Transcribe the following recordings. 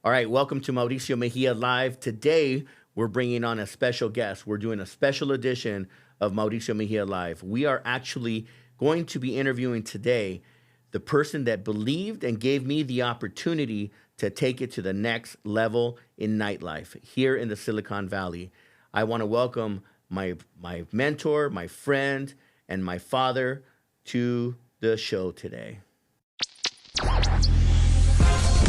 All right, welcome to Mauricio Mejia Live. Today, we're bringing on a special guest. We're doing a special edition of Mauricio Mejia Live. We are actually going to be interviewing today the person that believed and gave me the opportunity to take it to the next level in nightlife here in the Silicon Valley. I want to welcome my mentor, my friend, and my father to the show today.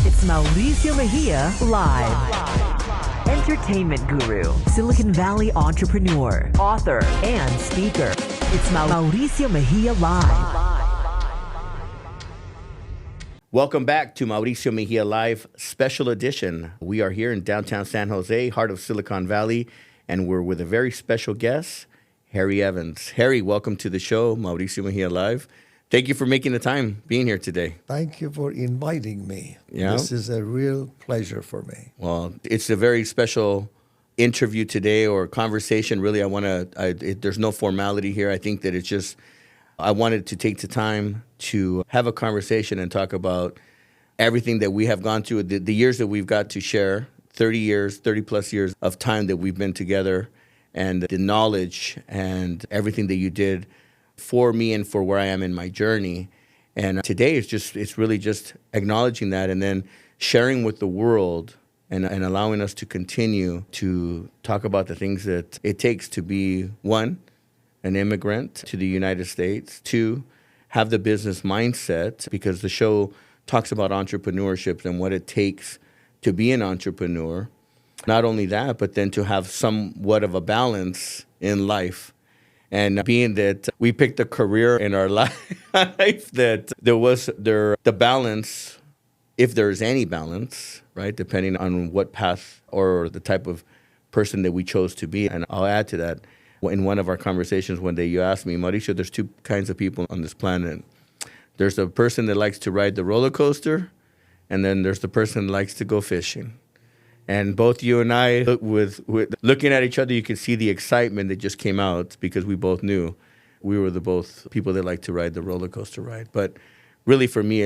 It's Mauricio Mejia Live. Entertainment guru, Silicon Valley entrepreneur, author, and speaker. It's Mauricio Mejia Live. Welcome back to Mauricio Mejia Live special edition. We are here in downtown San Jose, heart of Silicon Valley, and we're with a very special guest, Harry Evans. Harry, welcome to the show, Mauricio Mejia Live. Thank you for making the time being here today. Thank you for inviting me. Yeah. This is a real pleasure for me. Well, it's a very special interview today or conversation. Really, there's no formality here. I think that it's just, I wanted to take the time to have a conversation and talk about everything that we have gone through, the years that we've got to share, 30 plus years of time that we've been together, and the knowledge and everything that you did for me and for where I am in my journey. And today it's really just acknowledging that and then sharing with the world and allowing us to continue to talk about the things that it takes to be, one, an immigrant to the United States, two, have the business mindset, because the show talks about entrepreneurship and what it takes to be an entrepreneur. Not only that, but then to have somewhat of a balance in life. And being that we picked a career in our life that the balance, if there's any balance, right, depending on what path or the type of person that we chose to be. And I'll add to that, in one of our conversations one day, you asked me, Mauricio, there's two kinds of people on this planet. There's the person that likes to ride the roller coaster, and then there's the person that likes to go fishing. And both you and I, with looking at each other, you could see the excitement that just came out because we both knew we were both people that like to ride the roller coaster ride. But really, for me,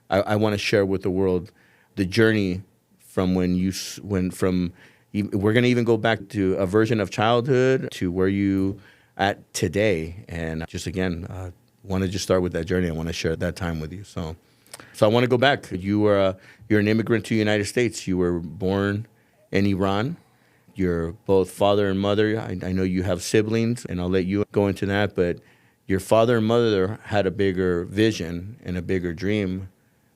I want to share with the world the journey from we're going to even go back to a version of childhood to where you at today. And just again, want to just start with that journey. I want to share that time with you. So I want to go back. You're an immigrant to the United States. You were born in Iran. You're both father and mother. I know you have siblings, and I'll let you go into that. But your father and mother had a bigger vision and a bigger dream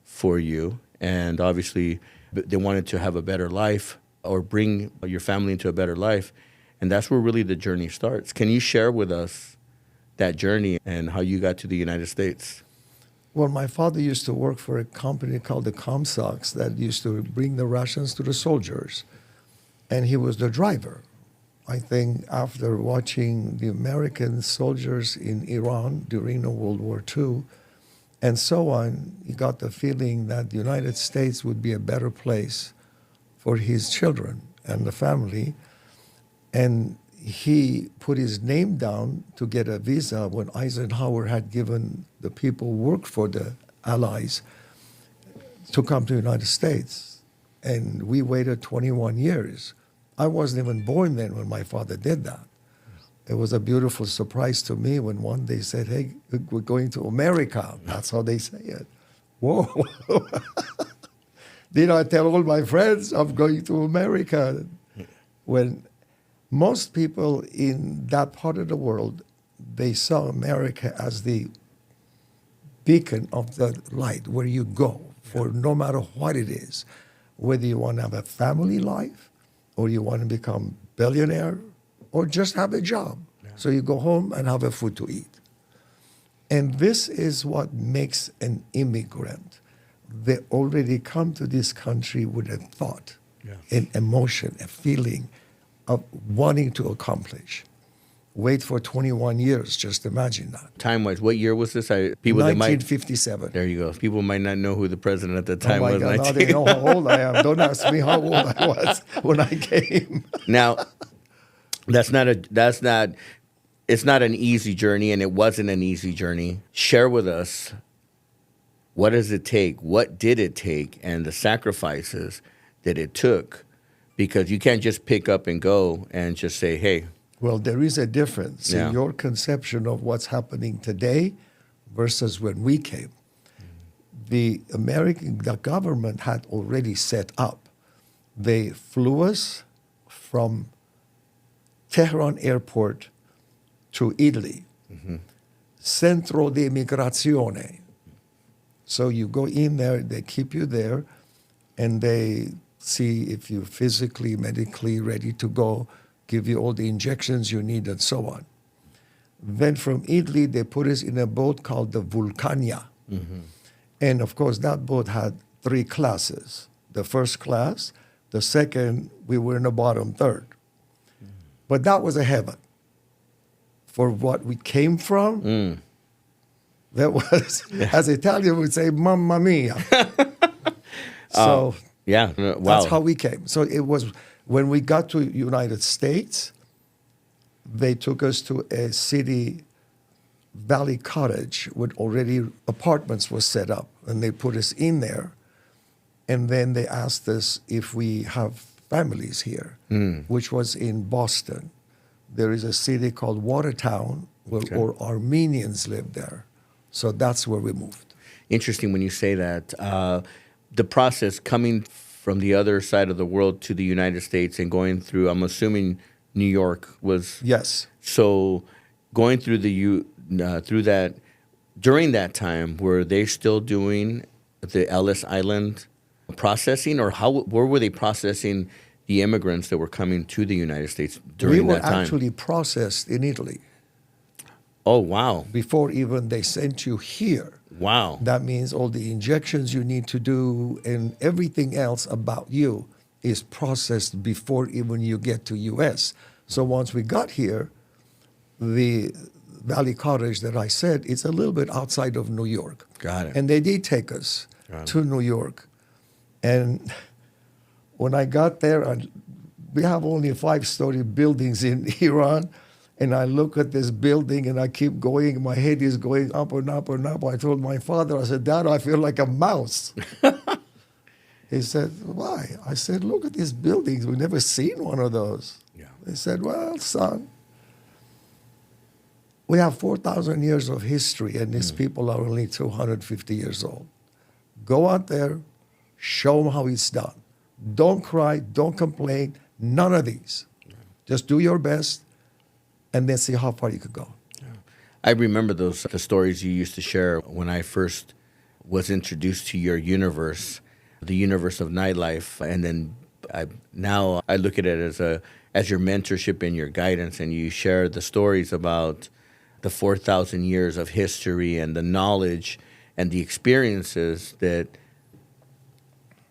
for you. And obviously, they wanted to have a better life or bring your family into a better life. And that's where really the journey starts. Can you share with us that journey and how you got to the United States? Well, my father used to work for a company called the Comstocks that used to bring the rations to the soldiers. And he was the driver. I think after watching the American soldiers in Iran during the World War II and so on, he got the feeling that the United States would be a better place for his children and the family. And he put his name down to get a visa when Eisenhower had given the people who worked for the Allies to come to the United States. And we waited 21 years. I wasn't even born then when my father did that. It was a beautiful surprise to me when one day said, hey, we're going to America. That's how they say it. Whoa. Did I tell all my friends I'm going to America? When most people in that part of the world, they saw America as the beacon of the light where you go for no matter what it is, whether you want to have a family life or you want to become billionaire or just have a job. Yeah. So you go home and have a food to eat. And this is what makes an immigrant. They already come to this country with a thought, an emotion, a feeling of wanting to accomplish. Wait for 21 years, just imagine that. Time-wise, what year was this? 1957. There you go. People might not know who the president at the time was. Oh my God, now they know how old I am. Don't ask me how old I was when I came. Now, it's not an easy journey, and it wasn't an easy journey. Share with us what does it take? What did it take? And the sacrifices that it took, because you can't just pick up and go and just say, hey. Well, there is a difference Yeah. in your conception of what's happening today versus when we came. The government had already set up. They flew us from Tehran airport to Italy, Centro di Immigrazione. So you go in there, they keep you there, and they see if you're physically, medically ready to go, give you all the injections you need, and so on. Then from Italy, they put us in a boat called the Vulcania. And of course, that boat had 3 classes. The first class, the second, we were in the bottom third. But that was a heaven. For what we came from, that was, as Italian would say, mamma mia. So Yeah, wow. that's how we came. So it was, when we got to United States, they took us to a city, Valley Cottage, with already apartments were set up, and they put us in there. And then they asked us if we have families here, which was in Boston. There is a city called Watertown where or Armenians live there. So that's where we moved. Interesting when you say that. The process coming from the other side of the world to the United States and going through, I'm assuming New York was. Yes. So going through through that, during that time, were they still doing the Ellis Island processing, or where were they processing the immigrants that were coming to the United States during that time? We were actually processed in Italy Oh, wow. before even they sent you here. Wow. That means all the injections you need to do and everything else about you is processed before even you get to U.S. So once we got here, the Valley Cottage that I said, it's a little bit outside of New York. Got it. And they did take us to New York. And when I got there, we have only 5-story buildings in Iran. And I look at this building and I keep going. My head is going up and up and up. I told my father, I said, Dad, I feel like a mouse. He said, why? I said, look at these buildings. We've never seen one of those. Yeah. He said, well, son, we have 4,000 years of history and these people are only 250 years old. Go out there, show them how it's done. Don't cry, don't complain, none of these. Just do your best and then see how far you could go. I remember the stories you used to share when I first was introduced to your universe, the universe of Nightlife, and then now I look at it as your mentorship and your guidance, and you share the stories about the 4,000 years of history and the knowledge and the experiences that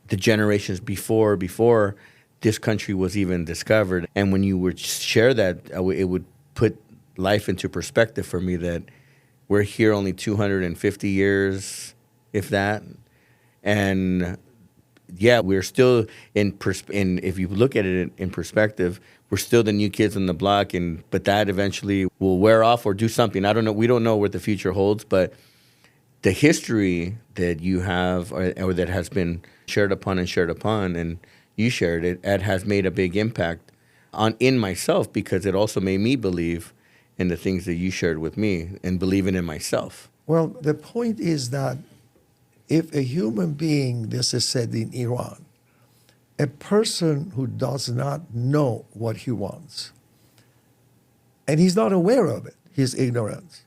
the generations before this country was even discovered. And when you would share that, it would put life into perspective for me that we're here only 250 years, if that. And yeah, we're still if you look at it in perspective, we're still the new kids on the block, but that eventually will wear off or do something. I don't know. We don't know what the future holds, but the history that you have or that has been shared upon, and you shared it has made a big impact in myself, because it also made me believe in the things that you shared with me and believing in myself. Well, the point is that if a human being, this is said in Iran, a person who does not know what he wants, and he's not aware of it, his ignorance,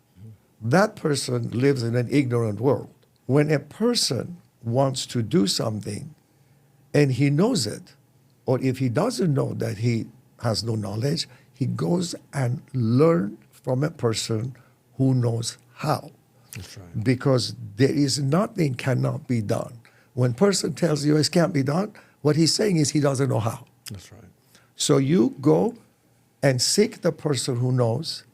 that person lives in an ignorant world. When a person wants to do something and he knows it, or if he doesn't know that he has no knowledge, he goes and learns from a person who knows how. That's right. Because there is nothing cannot be done. When person tells you it can't be done, what he's saying is he doesn't know how. That's right. So you go and seek the person who knows,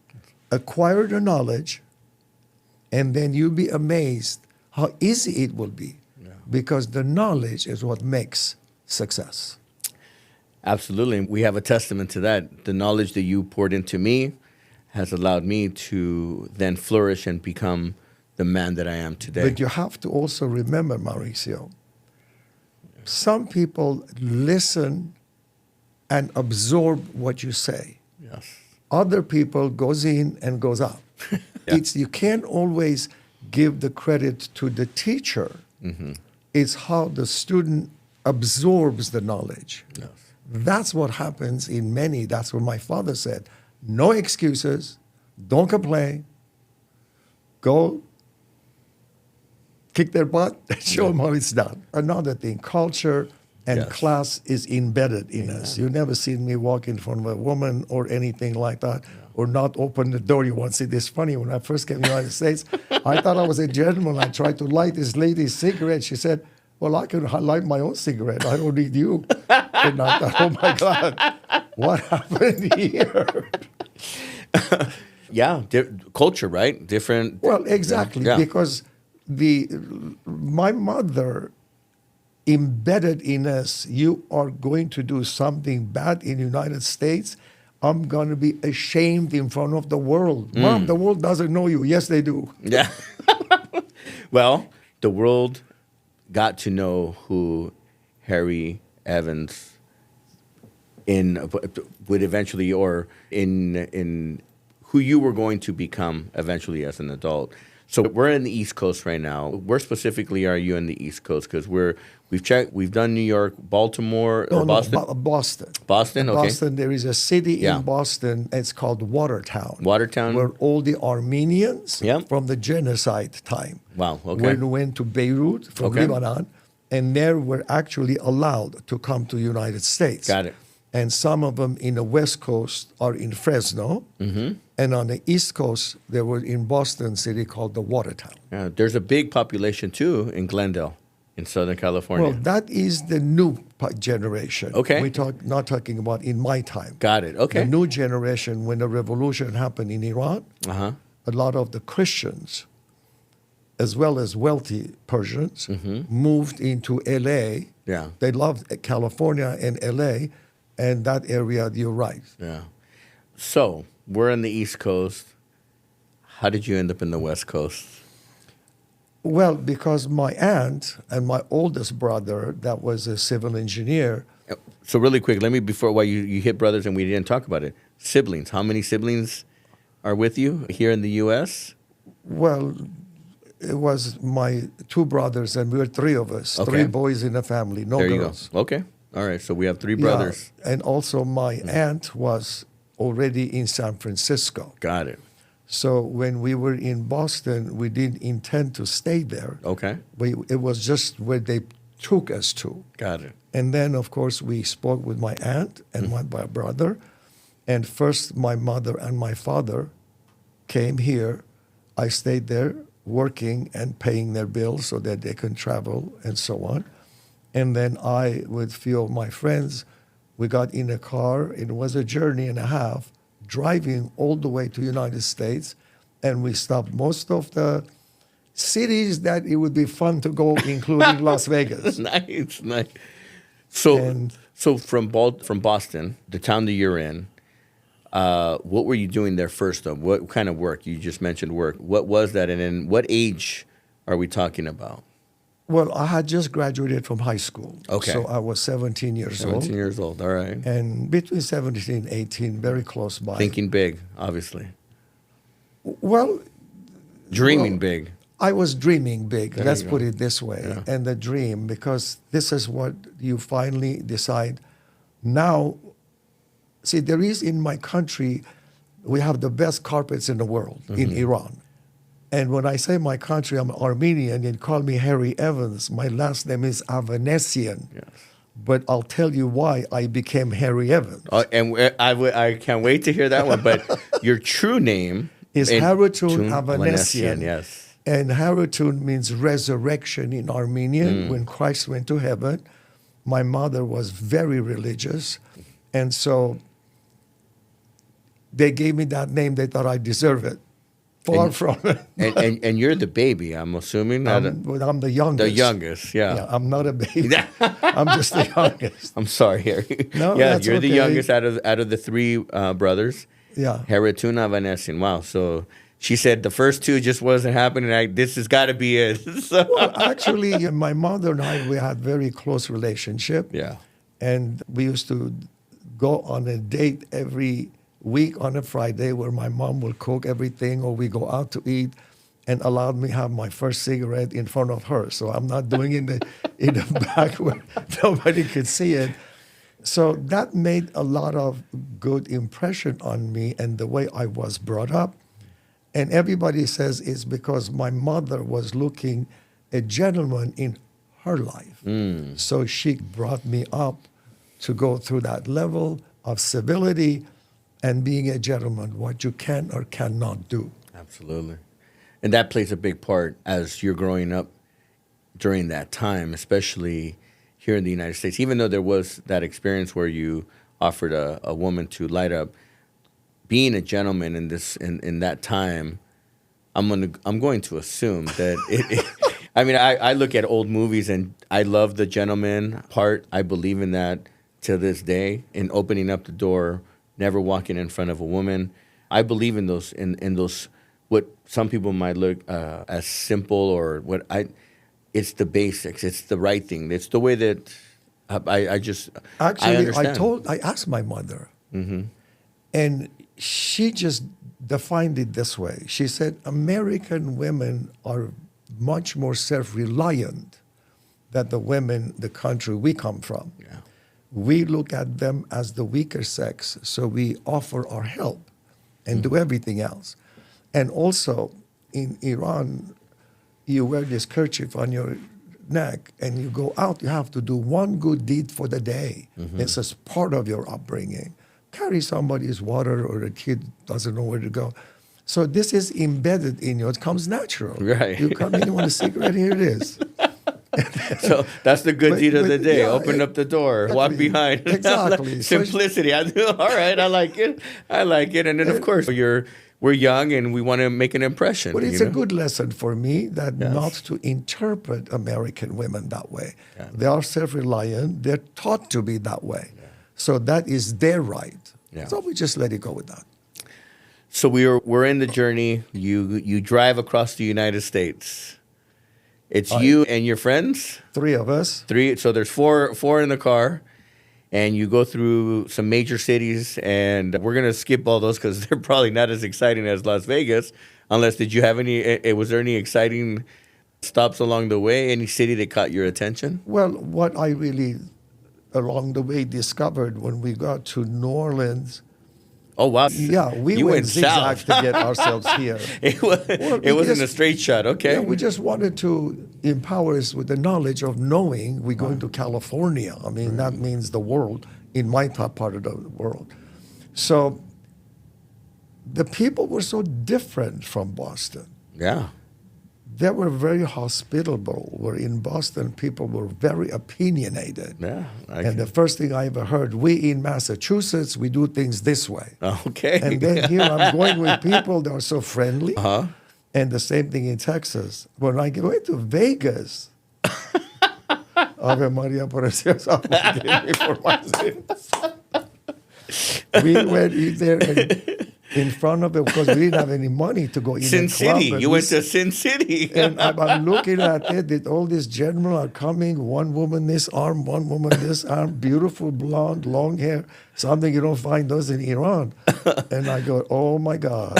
acquire the knowledge, and then you'll be amazed how easy it will be. Yeah. Because the knowledge is what makes success. Absolutely. We have a testament to that. The knowledge that you poured into me has allowed me to then flourish and become the man that I am today. But you have to also remember, Mauricio, some people listen and absorb what you say. Yes. Other people goes in and goes out. Yeah. You can't always give the credit to the teacher. Mm-hmm. It's how the student absorbs the knowledge. Yes. That's what happens in many. That's what my father said. No excuses. Don't complain. Go kick their butt and show them how it's done. Another thing, culture and Yes. class is embedded in us. You never seen me walk in front of a woman or anything like that, or not open the door. You won't see this. Funny, when I first came to the United States, I thought I was a gentleman. I tried to light this lady's cigarette. She said, well, I can light my own cigarette. I don't need you. And I thought, oh my God, what happened here? Yeah, culture, right? Different. Well, exactly, Yeah. because my mother embedded in us, you are going to do something bad in the United States, I'm going to be ashamed in front of the world. Mom, the world doesn't know you. Yes, they do. Yeah. Well, the world got to know who Harry Evans would eventually, or in who you were going to become eventually as an adult. So we're in the East Coast right now. Where specifically are you in the East Coast? Because we've done New York, Baltimore, or Boston. Boston. Boston, okay. Boston, there is a city Yeah. in Boston, it's called Watertown. Watertown. Where all the Armenians Yeah. from the genocide time Wow, okay. went to Beirut from Okay. Lebanon, and they were actually allowed to come to the United States. Got it. And some of them in the West Coast are in Fresno, and on the East Coast, they were in Boston city called the Watertown. Yeah, there's a big population too in Glendale, in Southern California. Well, that is the new generation. Okay. We're not talking about in my time. Got it. Okay. The new generation, when the revolution happened in Iran, Uh-huh. a lot of the Christians, as well as wealthy Persians, moved into LA. Yeah. They loved California and LA, and that area, you're right. Yeah. So we're in the East Coast. How did you end up in the West Coast? Well, because my aunt and my oldest brother, that was a civil engineer, So really quick, while you hit brothers and we didn't talk about it, siblings. How many siblings are with you here in the U.S.? well, it was my two brothers, and we were three of us, Okay. three boys in the family, no There girls. you go. Okay. All right. So we have three Yeah, brothers. and also my aunt was already in San Francisco. Got it. So when we were in Boston, we didn't intend to stay there. Okay. It was just where they took us to. Got it. And then, of course, we spoke with my aunt and my brother. And first, my mother and my father came here. I stayed there working and paying their bills so that they can travel and so on. And then I, with a few of my friends, we got in a car. It was a journey and a half, driving all the way to the United States. And we stopped most of the cities that it would be fun to go, including Las Vegas. Nice. And- So from Boston, the town that you're in, what were you doing there first, though? What kind of work? You just mentioned work. What was that, and in what age are we talking about? Well, I had just graduated from high school. Okay. So I was 17 years 17 old. years old. All right. And between 17 and 18, very close by. Thinking big, obviously. Well, Dreaming big. I was dreaming big. There Let's you put go. it this way. Yeah. And the dream, because this is what you finally decide. Now, see, there is in my country, we have the best carpets in the world in Iran. And when I say my country, I'm Armenian, and call me Harry Evans. My last name is Avanesian. Yes. But I'll tell you why I became Harry Evans. And I can't wait to hear that one. But your true name Is Haratun Avanesian. Yes. And Haratun means resurrection in Armenian. When Christ went to heaven, my mother was very religious. And so they gave me that name. They thought I deserve it. Far from it. And you're the baby, I'm assuming. I'm the youngest. The youngest, yeah. Yeah, I'm not a baby. I'm just the youngest. I'm sorry, Harry. No, yeah, that's you're the okay. youngest out of the three brothers. Yeah. Haratuna Vanessian. Wow. So she said the first two just wasn't happening. This has got to be it. So, Well, actually, my mother and I, we had very close relationship. yeah. And we used to go on a date every week on a Friday where my mom will cook everything, or we go out to eat, and allowed me have my first cigarette in front of her. So I'm not doing it in the back where nobody could see it. So that made a lot of good impression on me and the way I was brought up. And everybody says it's because my mother was looking a gentleman in her life. So she brought me up to go through that level of civility and being a gentleman, what you can or cannot do. Absolutely. And that plays a big part as you're growing up during that time, especially here in the United States. Even though there was that experience where you offered a woman to light up, being a gentleman in that time, I'm going to assume that I mean, I look at old movies and I love the gentleman part. I believe in that to this day, in opening up the door, never walking in front of a woman. I believe in those in those what some people might look as simple, or it's the basics. It's the right thing. It's the way that I just Actually, I understand. I asked my mother, and she just defined it this way. She said, American women are much more self-reliant than the women, the country we come from. Yeah. We look at them as the weaker sex, so we offer our help and do everything else. And also, in Iran, you wear this kerchief on your neck, and you go out, you have to do one good deed for the day. It's just part of your upbringing. Carry somebody's water, or a kid doesn't know where to go. So this is embedded in you. It comes natural. Right. You come in, you want a cigarette, here it is. So that's the good deed of the day. yeah, Open up the door, walk exactly. behind. Exactly. Simplicity. All right, I like it. And then of course we're young and we want to make an impression. But it's a good lesson for me that not to interpret American women that way. Yeah. They are self-reliant. They're taught to be that way. So that is their right. Yeah. So we just let it go with that. So we're in the journey. You drive across the United States. It's you and your friends. Three of us. Three. So there's four in the car, and you go through some major cities. And we're gonna skip all those because they're probably not as exciting as Las Vegas. Unless did you have any? Was there any exciting stops along the way? Any city that caught your attention? Well, what I really, along the way, discovered when we got to New Orleans, Oh wow! yeah, we you went south zigzag to get ourselves here. It wasn't a straight shot. Okay. Yeah, we just wanted to empower us with the knowledge of knowing we're going to California. I mean, that means the world, in my top part of the world. So the people were so different from Boston. Yeah. They were very hospitable. Where in Boston, people were very opinionated. Yeah. And the first thing I ever heard, we in Massachusetts, we do things this way. Okay. And then here I'm going with people that are so friendly. Uh-huh. And the same thing in Texas. When I go into Vegas, Ave Maria Preciosa, forgive me for my sins. We went in there and in front of it, because we didn't have any money to go in Sin the club. City. You went to Sin City. And I'm looking at it, that all these gentlemen are coming, one woman this arm, one woman this arm, beautiful blonde, long hair, something you don't find those in Iran. And I go, oh my God.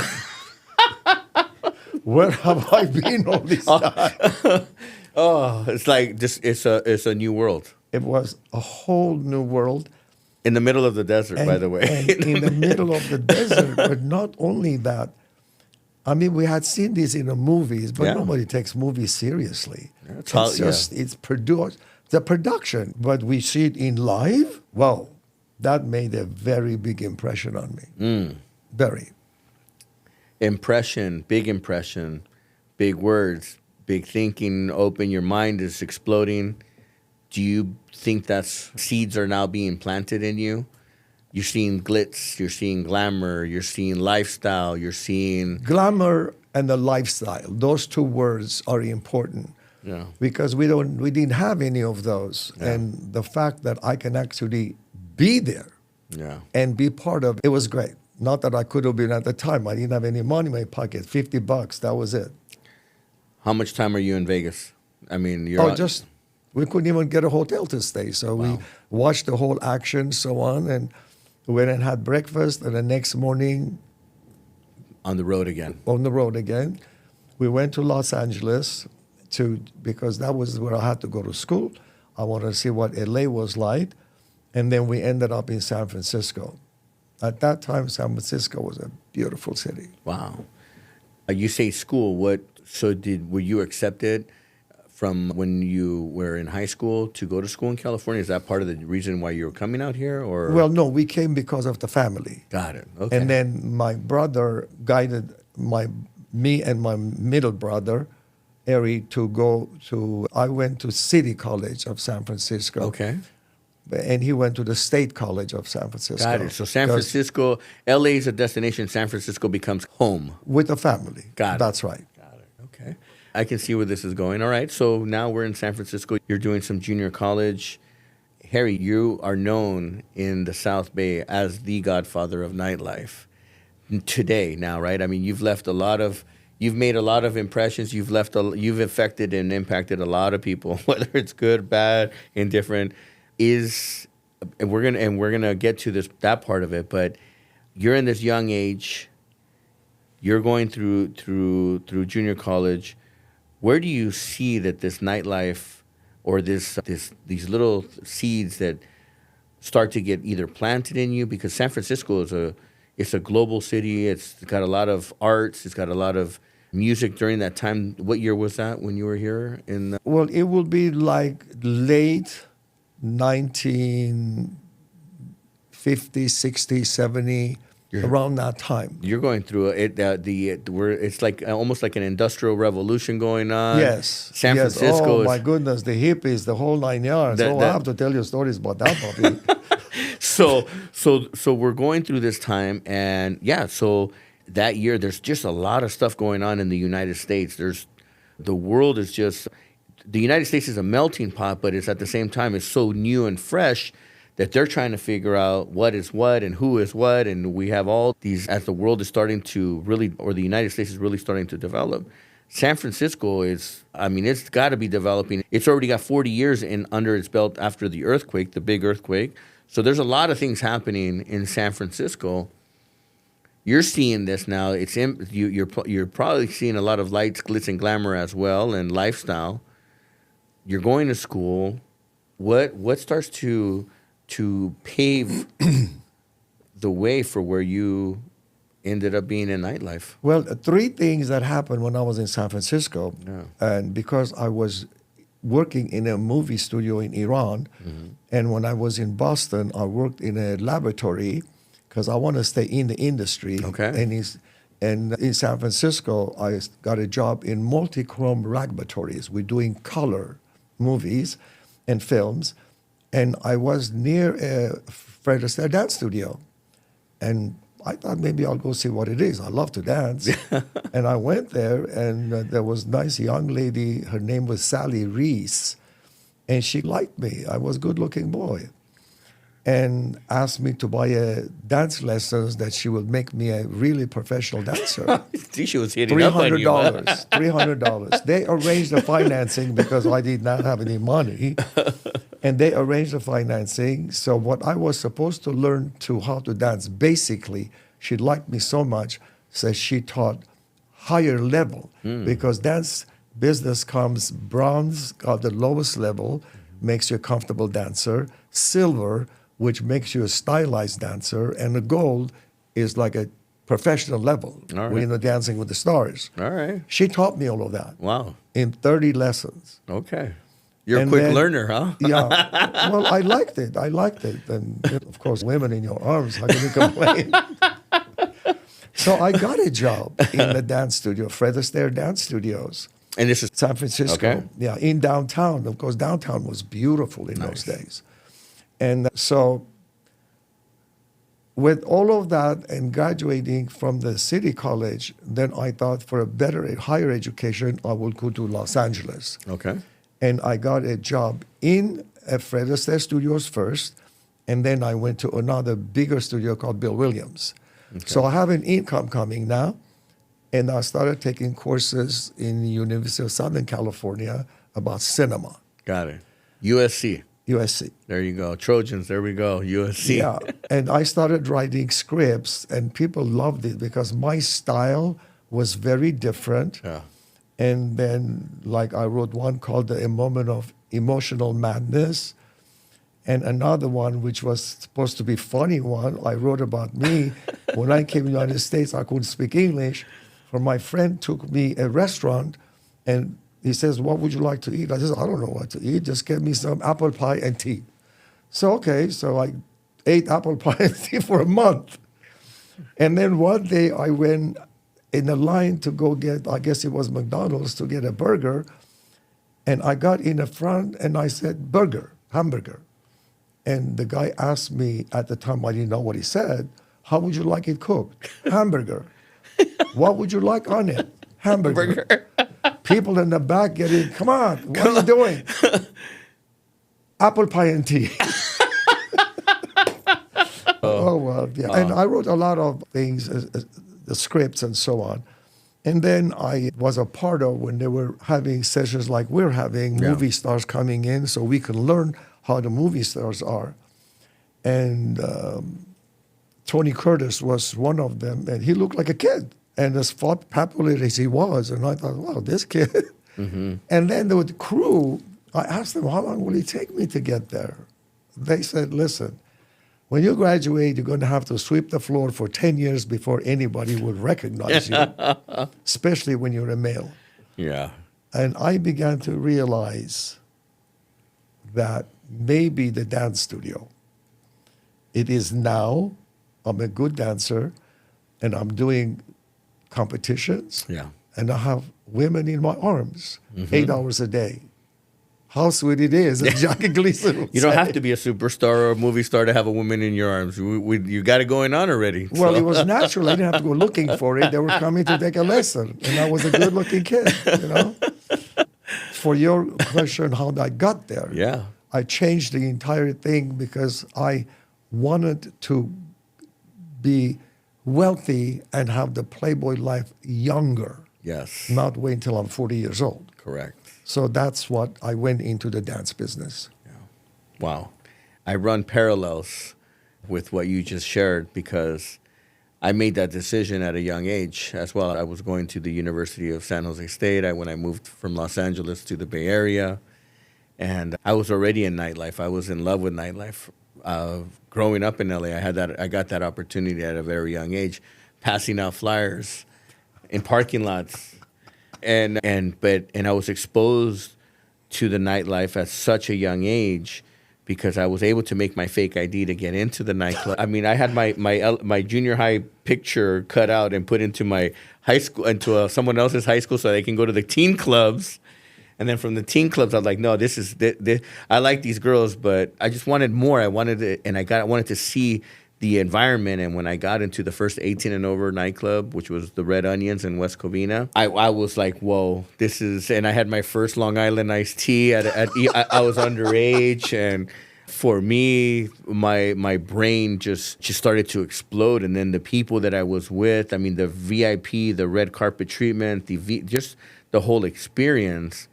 Where have I been all this time? Oh, it's like it's a new world. It was a whole new world. In the middle of the desert, by the way. And in the middle of the desert, but not only that. I mean, we had seen this in the movies, but nobody takes movies seriously. It's produced, the production. But we see it in live. Wow, that made a very big impression on me. Very. Impression, big words, big thinking, open, your mind is exploding. Do you think that's seeds are now being planted in you? You're seeing glitz, you're seeing glamour, you're seeing lifestyle, you're seeing... Glamour and the lifestyle, those two words are important. Yeah. Because we didn't have any of those. Yeah. And the fact that I can actually be there Yeah. and be part of it was great. Not that I could have been at the time. I didn't have any money in my pocket. $50, that was it. How much time are you in Vegas? I mean, you're We couldn't even get a hotel to stay. So we watched the whole action, so on, and went and had breakfast, and the next morning on the road again. We went to Los Angeles because that was where I had to go to school. I wanted to see what LA was like. And then we ended up in San Francisco. At that time, San Francisco was a beautiful city. Wow. You say school. Were you accepted from when you were in high school to go to school in California? Is that part of the reason why you were coming out here? Or Well, no, we came because of the family. Got it. Okay. And then my brother guided me and my middle brother, Ari, I went to City College of San Francisco. Okay. And he went to the State College of San Francisco. Got it. So San Francisco, LA is a destination. San Francisco becomes home. With the family. Got it. That's right. Got it. Okay. I can see where this is going. All right. So now we're in San Francisco. You're doing some junior college. Harry, you are known in the South Bay as the godfather of nightlife today now, right? I mean, you've made a lot of impressions. You've affected and impacted a lot of people, whether it's good, bad, indifferent. And we're gonna get to that part of it, but you're in this young age. You're going through junior college. Where do you see that this nightlife or these little seeds that start to get either planted in you? Because San Francisco it's a global city. It's got a lot of arts. It's got a lot of music during that time. What year was that when you were here? Well, it will be like late 1950, 60, 70, around that time. You're going through it. It's like almost like an industrial revolution going on. Yes. San Francisco. Oh my goodness, the hippies, the whole 9 yards. I have to tell you stories about that, Bobby. So we're going through this time, and so that year there's just a lot of stuff going on in the United States. The United States is a melting pot, but it's at the same time it's so new and fresh that they're trying to figure out what is what and who is what, and we have all these as the world is starting to really, or the United States is really starting to develop. San Francisco it's got to be developing. It's already got 40 years under its belt after the earthquake, the big earthquake. So there's a lot of things happening in San Francisco. You're seeing this now. You're probably seeing a lot of lights, glitz, and glamour as well, and lifestyle. You're going to school. What starts to pave the way for where you ended up being in nightlife? Well, three things that happened when I was in San Francisco, and because I was working in a movie studio in Iran, and when I was in Boston, I worked in a laboratory because I want to stay in the industry. Okay. And in San Francisco, I got a job in multi-chrome laboratories. We're doing color movies and films. And I was near a Fred Astaire dance studio. And I thought maybe I'll go see what it is. I love to dance. And I went there, and there was a nice young lady. Her name was Sally Reese. And she liked me. I was a good-looking boy. And asked me to buy dance lessons that she would make me a really professional dancer. She was hitting up on you. $300. They arranged the financing because I did not have any money. And they arranged the financing. So what I was supposed to learn how to dance, basically, she liked me so much, so she taught higher level. Because dance business comes bronze at the lowest level, makes you a comfortable dancer, silver, which makes you a stylized dancer, and the gold is like a professional level. All right. Dancing with the Stars. All right. She taught me all of that. Wow. In 30 lessons. Okay. You're a quick learner, huh? Yeah. Well, I liked it. And, of course, women in your arms, how can you complain? So I got a job in the dance studio, Fred Astaire Dance Studios. And this is San Francisco. Okay. Yeah, in downtown. Of course, downtown was beautiful in those days. And so with all of that and graduating from the city college, then I thought for a better, higher education, I would go to Los Angeles. Okay. And I got a job in Fred Astaire Studios first, and then I went to another bigger studio called Bill Williams. So I have an income coming now, and I started taking courses in the University of Southern California about cinema, Got it. USC. USC. There you go. Trojans. There we go. USC. Yeah, and I started writing scripts, and people loved it because my style was very different. Yeah. And then, like, I wrote one called A Moment of Emotional Madness, and another one, which was supposed to be funny one, I wrote about me. When I came to the United States, I couldn't speak English. So my friend took me a restaurant, and he says, what would you like to eat? I said, I don't know what to eat. Just get me some apple pie and tea. So, okay, so I ate apple pie and tea for a month. And then one day I went in a line to go get, I guess it was McDonald's, to get a burger. And I got in the front and I said, burger, hamburger. And the guy asked me, at the time I didn't know what he said, how would you like it cooked? Hamburger. What would you like on it? Hamburger. People in the back getting, come on, what are you doing? Apple pie and tea. Oh, well, yeah. And I wrote a lot of things, the scripts and so on. And then I was a part of when they were having sessions like we're having, movie stars coming in so we can learn how the movie stars are. And Tony Curtis was one of them, and he looked like a kid. And as popular as he was, and I thought, wow, this kid. Mm-hmm. And then the crew, I asked them, how long will it take me to get there? They said, listen, when you graduate, you're going to have to sweep the floor for 10 years before anybody would recognize you, especially when you're a male. Yeah. And I began to realize that maybe the dance studio, it is now, I'm a good dancer, and I'm doing competitions, and I have women in my arms 8 hours a day. How sweet it is, as Jackie Gleason would You don't say. have to be a superstar or a movie star to have a woman in your arms. You got it going on already. Well, so. it was natural. I didn't have to go looking for it. They were coming to take a lesson, and I was a good-looking kid, you know? For your question, how I got there, I changed the entire thing because I wanted to be wealthy and have the Playboy life younger. Yes. Not wait until I'm 40 years old. Correct. So that's what I went into the dance business. Yeah. Wow. I run parallels with what you just shared because I made that decision at a young age as well. I was going to the University of San Jose State when I moved from Los Angeles to the Bay Area. And I was already in nightlife. I was in love with nightlife. Growing up in LA, I got that opportunity at a very young age, passing out flyers in parking lots, and I was exposed to the nightlife at such a young age because I was able to make my fake ID to get into the nightclub. I mean, I had my junior high picture cut out and put into my high school, into someone else's high school, so they can go to the teen clubs. And then from the teen clubs, I was like, no, this is I like these girls, but I just wanted more. I wanted to see the environment. And when I got into the first 18 and over nightclub, which was the Red Onions in West Covina, I was like, whoa, this is. And I had my first Long Island iced tea. I was underage, and for me, my brain just started to explode. And then the people that I was with, I mean, the VIP, the red carpet treatment, just the whole experience.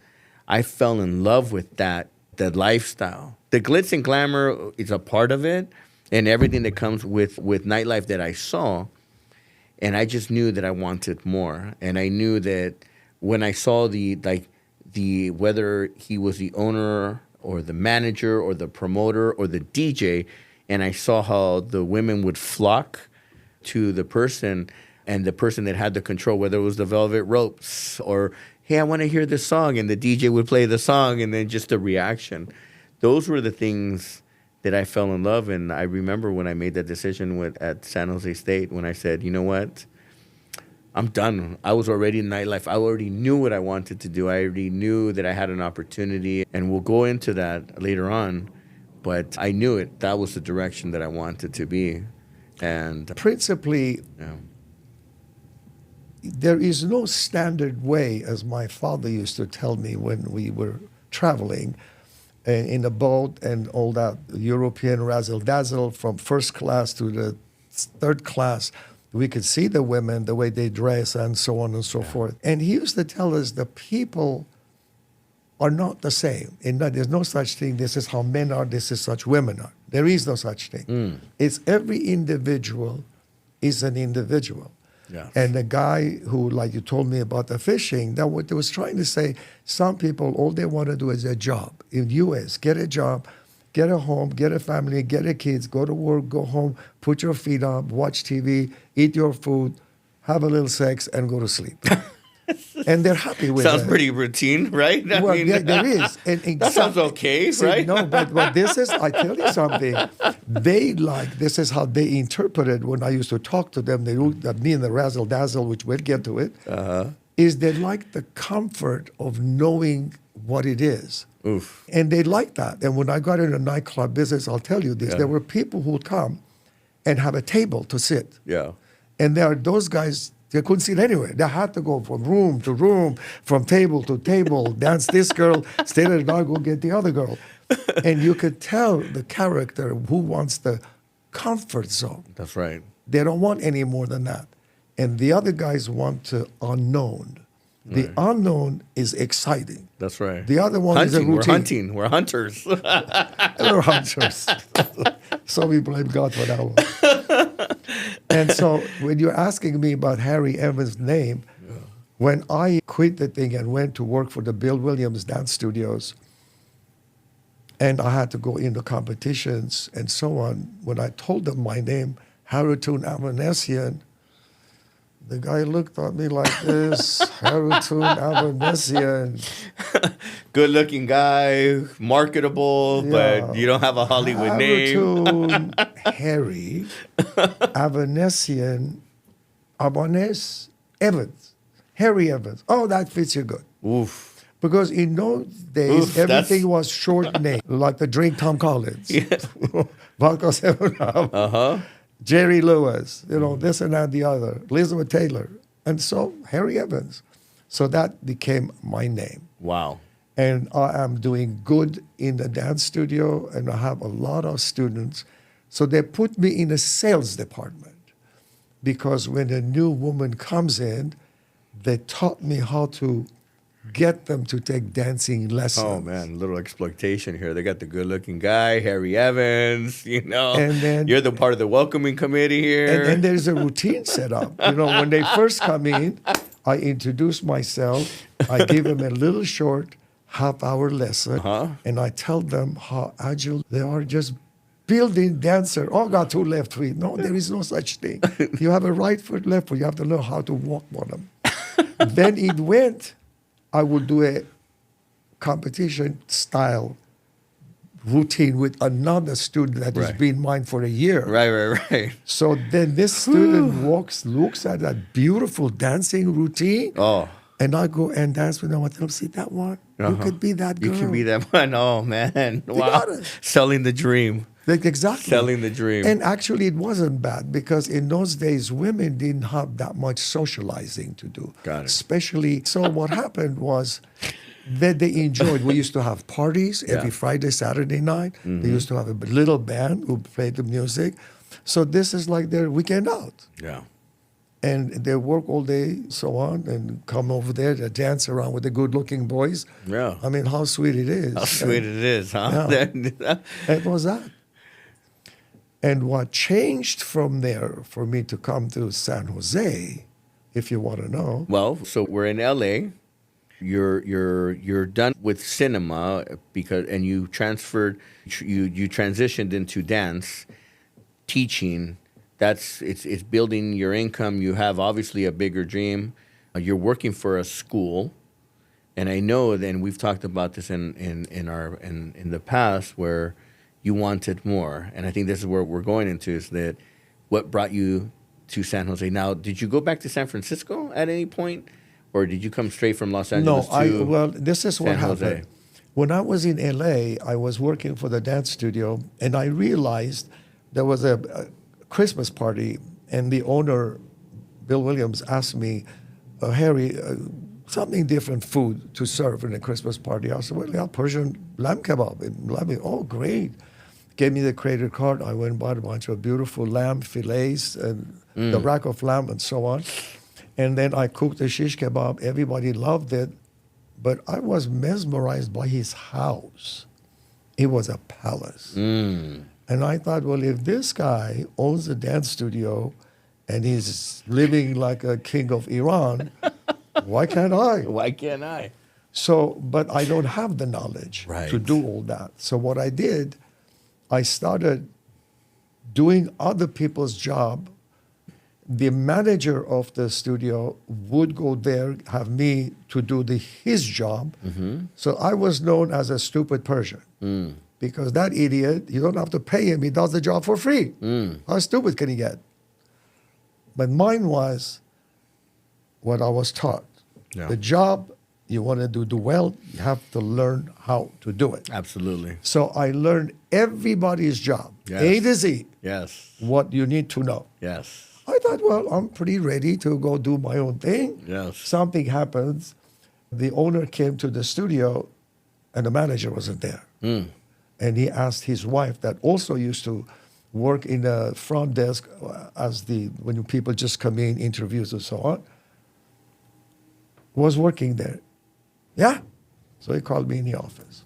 I fell in love with the lifestyle. The glitz and glamour is a part of it, and everything that comes with nightlife that I saw. And I just knew that I wanted more. And I knew that when I saw whether he was the owner or the manager or the promoter or the DJ, and I saw how the women would flock to the person, and the person that had the control, whether it was the Velvet Ropes or, hey, I want to hear this song, and the DJ would play the song, and then just the reaction. Those were the things that I fell in love. And I remember when I made that decision at San Jose State, when I said, you know what, I'm done. I was already in nightlife. I already knew what I wanted to do. I already knew that I had an opportunity, and we'll go into that later on. But I knew it. That was the direction that I wanted to be. And principally, there is no standard way, as my father used to tell me when we were traveling in a boat and all that European razzle-dazzle from first class to the third class. We could see the women, the way they dress, and so on and so forth. And he used to tell us the people are not the same. And that there's no such thing, this is how men are, this is such women are. There is no such thing. It's every individual is an individual. Yeah. And the guy who, like you told me about the fishing, that what they was trying to say, some people, all they want to do is a job. In U.S., get a job, get a home, get a family, get a kids, go to work, go home, put your feet up, watch TV, eat your food, have a little sex, and go to sleep. And they're happy with it. Sounds pretty routine, right? I Well, mean, yeah, there is. And that sounds okay, See, right? No, but this is, I tell you something, this is how they interpreted when I used to talk to them. They looked at me in the razzle dazzle, which we'll get to it, is they like the comfort of knowing what it is. Oof. And they like that. And when I got in the nightclub business, I'll tell you this, there were people who would come and have a table to sit. Yeah. And there are those guys, they couldn't sit anywhere. They had to go from room to room, from table to table, dance this girl, stay at the bar, go get the other girl. And you could tell the character who wants the comfort zone. That's right. They don't want any more than that. And the other guys want the unknown. The unknown is exciting. That's right. The other one is a Hunting. We're routine. hunting. We're hunters. We're hunters. So we blame God for that one. And so when you're asking me about Harry Evans' name, when I quit the thing and went to work for the Bill Williams dance studios, and I had to go into competitions and so on, when I told them my name, Haritoon Avanesian, the guy looked at me like this, Haritoon Avanesian. Good-looking guy, marketable, Yeah. but you don't have a Hollywood name. Haritoon Harry Avanesian Evans. Harry Evans. Oh, that fits you good. Oof. Because in those days, Oof, everything that's- was short name, like the drink Tom Collins. Yeah. Vodka 7-Up. Jerry Lewis, this and that, the other. Elizabeth Taylor. And so Harry Evans. So that became my name. Wow. And I am doing good in the dance studio, and I have a lot of students. So they put me in a sales department because when a new woman comes in, they taught me how to get them to take dancing lessons. Oh, man, little exploitation here. They got the good-looking guy, Harry Evans, And then- You're the part of the welcoming committee here. And then there's a routine set up. When they first come in, I introduce myself. I give them a little short half-hour lesson, and I tell them how agile they are, just building dancer. Oh, got two left feet. No, there is no such thing. You have a right foot, left foot. You have to know how to walk on them. Then it went, I would do a competition style routine with another student that has Right. been mine for a year. Right. So then this student looks at that beautiful dancing routine, Oh. and I go and dance with them. I tell them, see that one? You could be that girl. You can be that one. Oh, man. Wow. got it. Selling the dream. Like, exactly. Selling the dream. And actually, it wasn't bad because in those days, women didn't have that much socializing to do. Got it. Especially, so what happened was that they enjoyed. We used to have parties every Friday, Saturday night. They used to have a little band who played the music. So this is like their weekend out. Yeah. And they work all day, so on, and come over there to dance around with the good-looking boys. Yeah. I mean, how sweet it is. How sweet it is, huh? It was that. And what changed from there for me to come to San Jose, if you want to know. Well, so we're in LA. You're done with cinema and you transferred you transitioned into dance, teaching. It's building your income. You have obviously a bigger dream. You're working for a school, and I know. Then we've talked about this in the past where you wanted more, and I think this is where we're going into is that what brought you to San Jose. Now, did you go back to San Francisco at any point, or did you come straight from Los Angeles? This is what San Jose? happened. When I was in LA, I was working for the dance studio, and I realized there was a Christmas party, and the owner, Bill Williams, asked me, Harry, something different food to serve in a Christmas party. I said, well, yeah, Persian lamb kebab. Oh, great. gave me the credit card. I went and bought a bunch of beautiful lamb fillets and the rack of lamb and so on. And then I cooked the shish kebab. Everybody loved it. But I was mesmerized by his house. It was a palace. And I thought, well, if this guy owns a dance studio and he's living like a king of Iran, why can't I? Why can't I? So, but I don't have the knowledge Right. to do all that. So what I did, I started doing other people's job. The manager of the studio would go there, have me to do his job. So I was known as a stupid Persian because that idiot, you don't have to pay him. He does the job for free. How stupid can he get? But mine was what I was taught. Yeah. The job you want to do well, you have to learn how to do it. Absolutely. So I learned everybody's job, Yes. A to Z, Yes. what you need to know. Yes. I thought, well, I'm pretty ready to go do my own thing. Yes. Something happens. The owner came to the studio, and the manager wasn't there. And he asked his wife, that also used to work in the front desk when people just come in, interviews and so on, was working there. Yeah. So he called me in the office.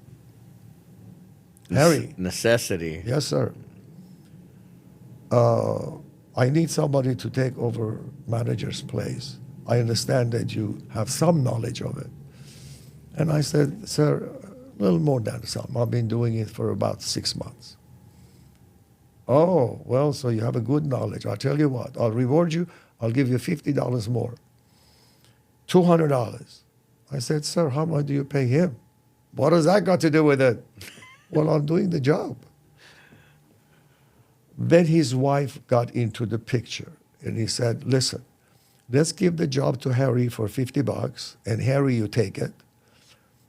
Harry. Necessity. Yes, sir. I need somebody to take over manager's place. I understand that you have some knowledge of it. And I said, sir, a little more than some. I've been doing it for about 6 months. Oh, well, so you have a good knowledge. I'll tell you what, I'll reward you. I'll give you $50 more. $200. I said, sir, how much do you pay him? What does that got to do with it? Well, I'm doing the job. Then his wife got into the picture, and he said, listen, let's give the job to Harry for $50, and Harry, you take it.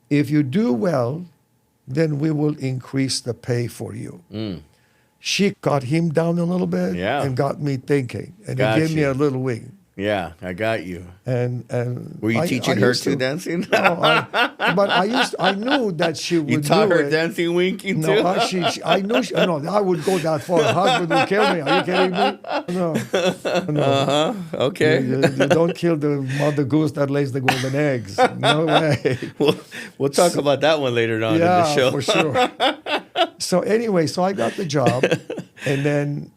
If you do well, then we will increase the pay for you. She got him down a little bit and got me thinking, and he gave me a little wink. Yeah, I got you. And were you teaching her too dancing? No, but I knew that she would. You taught do her it. dancing, winking too. No, I knew. No, I would go that far. Her husband would kill me. Are you kidding me? No. Okay. You don't kill the mother goose that lays the golden eggs. No way. We'll talk about that one later on in the show. For sure. So anyway, I got the job, and then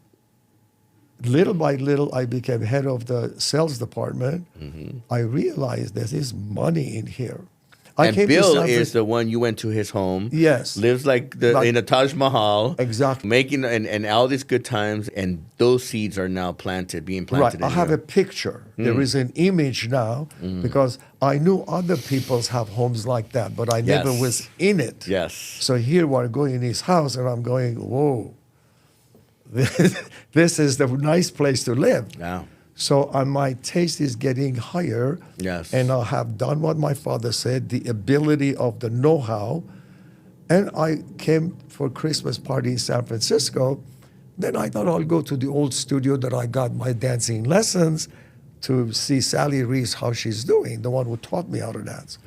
little by little, I became head of the sales department. I realized there is money in here. And Bill is the one you went to his home. Yes. Lives in a Taj Mahal. Exactly. Making and all these good times, and those seeds are now being planted. Right. I have a picture. There is an image now because I knew other people's have homes like that, but I never was in it. Yes. So here we're going in his house, and I'm going, whoa. This is the nice place to live. Yeah. So my taste is getting higher. Yes. And I have done what my father said, the ability of the know-how. And I came for Christmas party in San Francisco. Then I thought I'll go to the old studio that I got my dancing lessons to see Sally Reese, how she's doing, the one who taught me how to dance.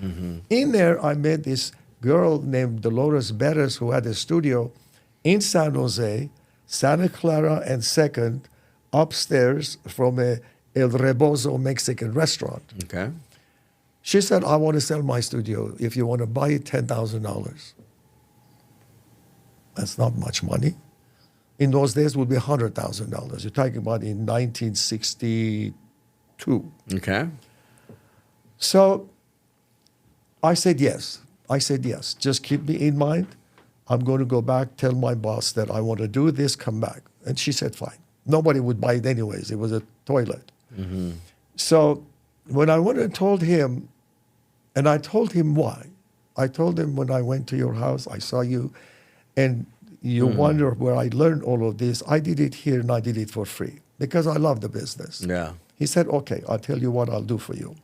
In there, I met this girl named Dolores Beres who had a studio in San Jose, Santa Clara and 2nd, upstairs from a El Rebozo Mexican restaurant. Okay. She said, I want to sell my studio. If you want to buy it, $10,000. That's not much money. In those days, it would be $100,000. You're talking about in 1962. Okay. So I said yes. Just keep me in mind. I'm going to go back, tell my boss that I want to do this, come back. And she said, fine. Nobody would buy it anyways. It was a toilet. So when I went and told him, and I told him why. I told him when I went to your house, I saw you, and you wonder where I learned all of this. I did it here, and I did it for free because I love the business. Yeah. He said, okay, I'll tell you what I'll do for you.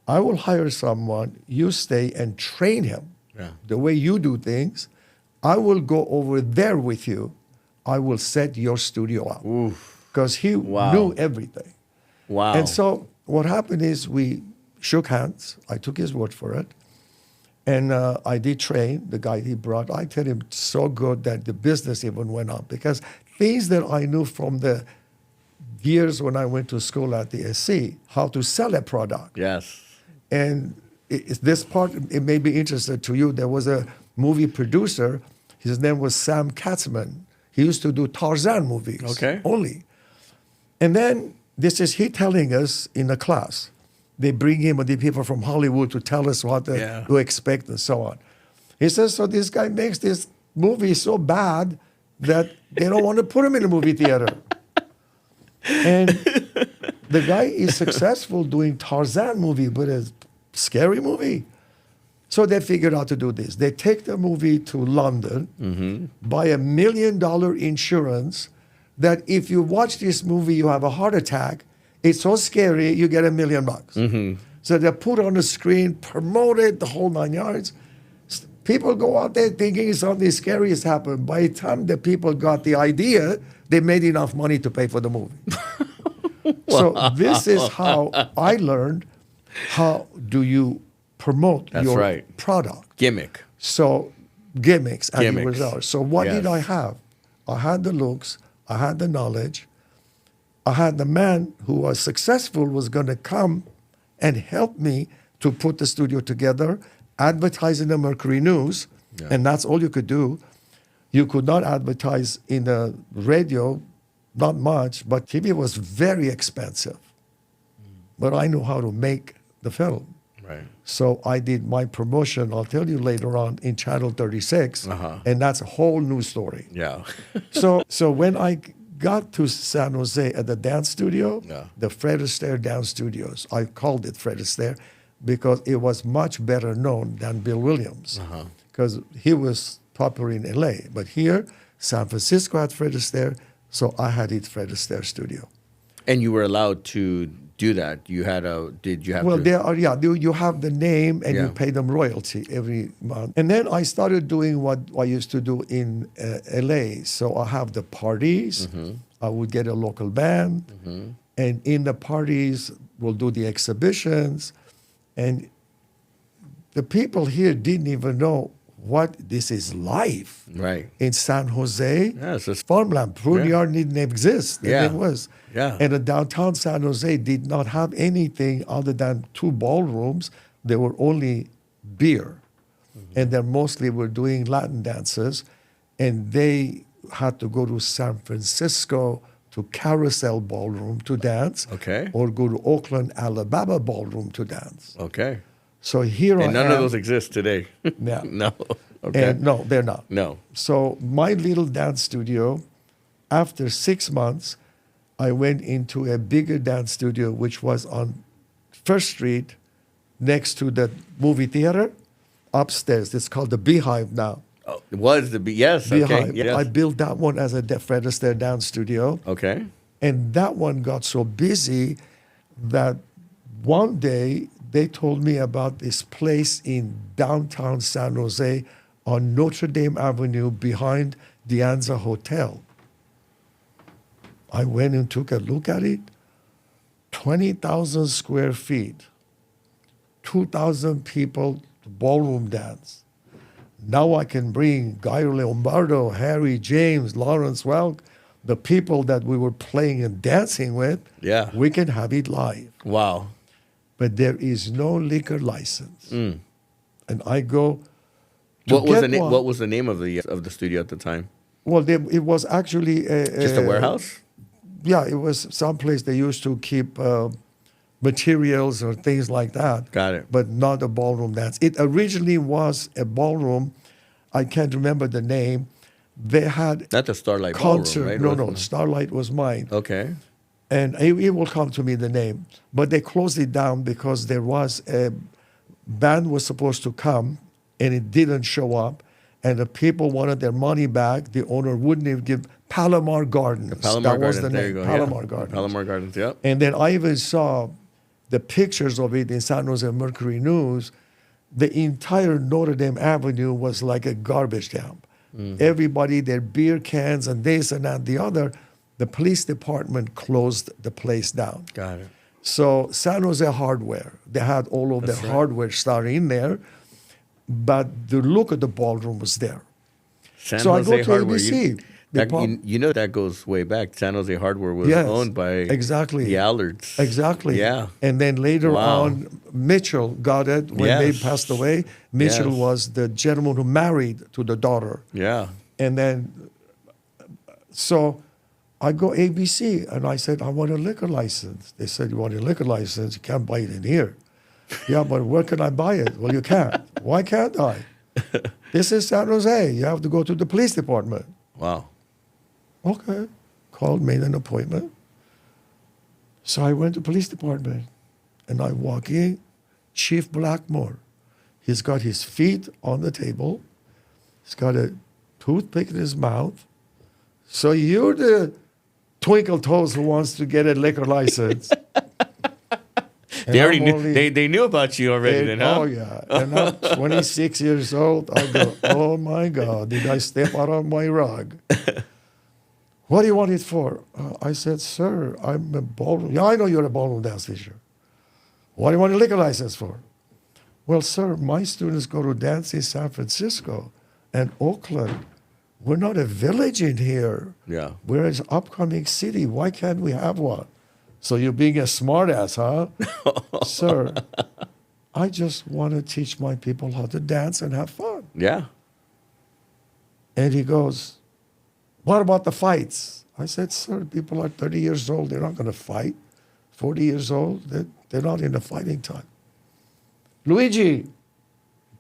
I will hire someone, you stay and train him the way you do things. I will go over there with you. I will set your studio up. Because he knew everything. Wow. And so what happened is we shook hands. I took his word for it. And I did train the guy he brought. I tell him so good that the business even went up because things that I knew from the years when I went to school at the SC, how to sell a product. Yes. And this part, it may be interesting to you. There was a movie producer. His name was Sam Katzman. He used to do Tarzan movies only. And then this is he telling us in a class. They bring him the people from Hollywood to tell us what to expect and so on. He says, so this guy makes this movie so bad that they don't want to put him in a movie theater. And the guy is successful doing Tarzan movie, but a scary movie. So they figured out to do this. They take the movie to London, buy $1 million insurance that if you watch this movie, you have a heart attack. It's so scary, you get $1 million. So they put on the screen, promote it, the whole 9 yards. People go out there thinking something scary has happened. By the time the people got the idea, they made enough money to pay for the movie. So this is how I learned how do you promote your product. Gimmick. So gimmicks and the results. So what did I have? I had the looks, I had the knowledge, I had the man who was successful was going to come and help me to put the studio together, advertise in the Mercury News, and that's all you could do. You could not advertise in the radio, not much, but TV was very expensive. But I knew how to make the film. Right. So I did my promotion, I'll tell you later on, in Channel 36, and that's a whole new story. Yeah. So when I got to San Jose at the dance studio, the Fred Astaire Dance Studios, I called it Fred Astaire because it was much better known than Bill Williams because he was popular in LA. But here, San Francisco had Fred Astaire, so I had it Fred Astaire Studio. And you were allowed to do that? You had a, did you have well, to? There are, you have the name and you pay them royalty every month. And then I started doing what I used to do in LA. So I have the parties, I would get a local band, and in the parties, we'll do the exhibitions. And the people here didn't even know what this is life. Right. In San Jose, it's just farmland, fruit yard didn't exist. It was. Yeah. And the downtown San Jose did not have anything other than 2 ballrooms. There were only beer. And they mostly were doing Latin dances. And they had to go to San Francisco to Carousel Ballroom to dance. Or go to Oakland, Alabama Ballroom to dance. So here and none of those exist today. Yeah. No. And no, they're not. No. So my little dance studio, after 6 months, I went into a bigger dance studio, which was on First Street next to the movie theater upstairs. It's called the Beehive now. Oh, it was the Beehive. Yes. I built that one as a Fred Astaire dance studio. And that one got so busy that one day they told me about this place in downtown San Jose on Notre Dame Avenue behind the Anza Hotel. I went and took a look at it. 20,000 square feet, 2,000 people to ballroom dance. Now I can bring Guy Lombardo, Harry James, Lawrence Welk, the people that we were playing and dancing with. We can have it live. Wow. But there is no liquor license. And I go to what was the name of the studio at the time? Well, it was actually just a warehouse. Yeah, it was someplace they used to keep materials or things like that. Got it. But not a ballroom dance. It originally was a ballroom. I can't remember the name. They had not the Starlight concert. Ballroom, right? No, Starlight was mine. Okay. And it will come to me, the name. But they closed it down because there was a band was supposed to come, and it didn't show up. And the people wanted their money back. The owner wouldn't even give Palomar Gardens. Palomar was Gardens, the name. Palomar Gardens. Palomar Gardens, yep. And then I even saw the pictures of it in San Jose Mercury News. The entire Notre Dame Avenue was like a garbage dump. Everybody, their beer cans and this and that, the other. The police department closed the place down. Got it. So San Jose Hardware, they had all of their hardware store in there. but the look of the ballroom was there. San So I Jose go to Hardware. ABC. You know that goes way back. San Jose Hardware was Yes, owned by exactly. the Allards. Exactly. Yeah. And then later Wow. on, Mitchell got it when they Yes. passed away. Mitchell Yes. was the gentleman who married to the daughter. Yeah. And then, so I go ABC, and I said, I want a liquor license. They said, you want a liquor license? You can't buy it in here. Yeah, but where can I buy it? Well, you can't. Why can't I? This is San Jose. You have to go to the police department. Wow. Okay. Called, made an appointment. So I went to police department, and I walk in, Chief Blackmore. He's got his feet on the table. He's got a toothpick in his mouth. So you're the twinkle toes who wants to get a liquor license. They already knew. They knew about you already, then, huh? Oh, yeah. And I'm 26 years old. I go, oh, my God, did I step out on my rug? What do you want it for? I said, sir, I'm a ballroom. Yeah, I know you're a ballroom dance teacher. What do you want a liquor license for? Well, sir, my students go to dance in San Francisco and Oakland. We're not a village in here. Yeah. We're an upcoming city. Why can't we have one? So you're being a smartass, huh? Sir, I just want to teach my people how to dance and have fun. Yeah. And he goes, what about the fights? I said, sir, people are 30 years old. They're not going to fight. 40 years old, they're not in the fighting time. Luigi,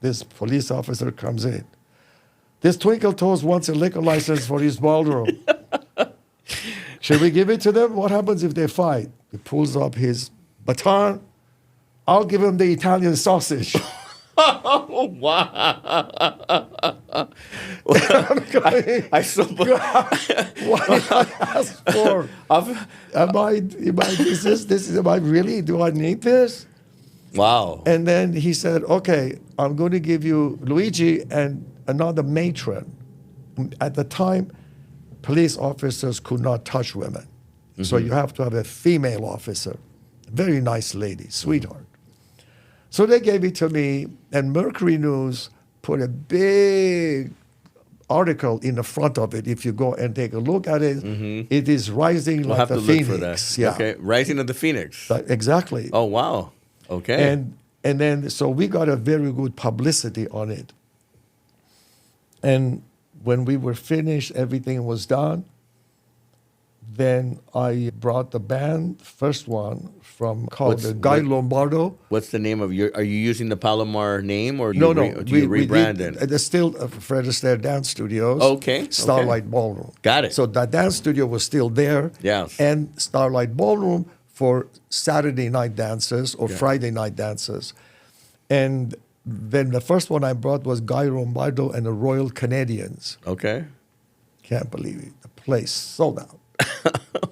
this police officer comes in. This Twinkle Toes wants a liquor license for his ballroom. Should we give it to them? What happens if they fight? He pulls up his baton. I'll give him the Italian sausage. Oh, wow. I saw. What did I ask for? Am I really, do I need this? Wow. And then he said, okay, I'm going to give you Luigi and another matron. At the time, police officers could not touch women. Mm-hmm. So you have to have a female officer. Very nice lady, sweetheart. So they gave it to me, and Mercury News put a big article in the front of it. If you go and take a look at it, it is rising We'll like have the to phoenix. look for that. Yeah. Okay, Rising of the Phoenix. Exactly. Oh, wow. Okay. And then, so we got a very good publicity on it. And when we were finished, everything was done. Then I brought the band, first one, called Guy Lombardo. What's the name of your? Are you using the Palomar name, or do No, you rebrand did, it? There's still Fred Astaire Dance Studios. Okay. Starlight Ballroom. Got it. So that dance studio was still there. Yes. And Starlight Ballroom for Saturday night dances or Friday night dances. And then the first one I brought was Guy Lombardo and the Royal Canadians. Okay. Can't believe it. The place sold out.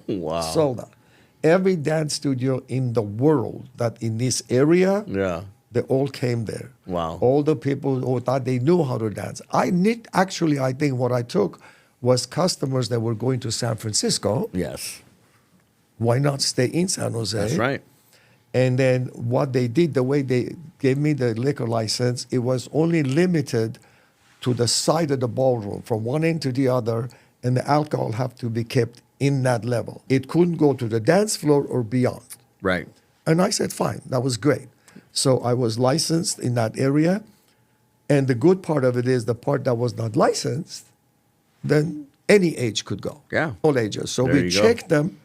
Wow. Sold out. Every dance studio in the world that in this area, Yeah. they all came there. Wow. All the people who thought they knew how to dance. I think what I took was customers that were going to San Francisco. Yes. Why not stay in San Jose? That's right. And then what they did, the way they gave me the liquor license, it was only limited to the side of the ballroom, from one end to the other, and the alcohol have to be kept in that level. It couldn't go to the dance floor or beyond. Right. And I said, fine, that was great. So I was licensed in that area. And the good part of it is the part that was not licensed, then any age could go. Yeah. All ages. So There we you go. checked them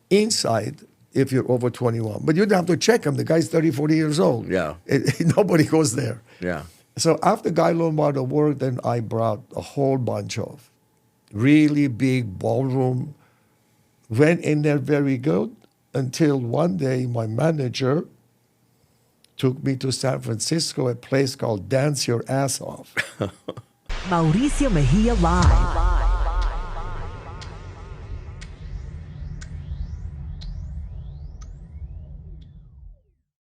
inside if you're over 21. But you don't have to check him. The guy's 30, 40 years old. Yeah. Nobody goes there. Yeah. So after Guy Lombardo worked, then I brought a whole bunch of really big ballroom. Went in there very good until one day my manager took me to San Francisco, a place called Dance Your Ass Off. Mauricio Mejia Live.